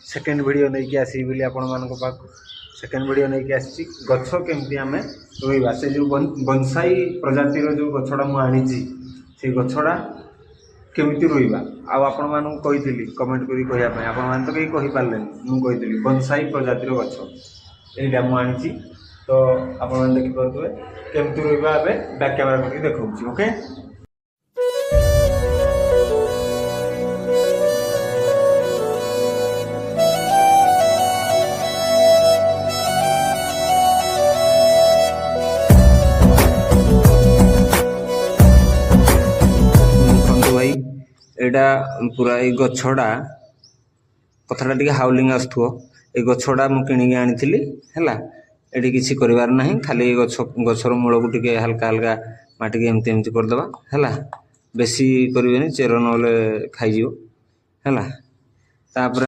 Second video नहीं कि आसी बोली आपण मान पाक सेकेंड वीडियो नहीं कि आसी गछ केमती आम रोइबा से जो बनसाई प्रजातिर जो गछड़ा मु आनी से गछड़ा केमती रोइबा आपण मान कही कमेंट करी कहवाई आपण मैंने तो कहीं कही पारे मुझे बनसाई प्रजातिर गछ यहीटा मुझे तो आपण देखिपे केमती रोइबा एवं बैक कैमेरा करके देखा ओके। एटा पूरा ये गछड़ा कथाटा टी हाउलिंग आसुव ये गछड़ा मुझे किणिकी आनी है ये किसी कर ना खाली गछर मूल को टे हल्का हल्का माटी एमती एमती करदे है बेसी करें चेर ना खाई है।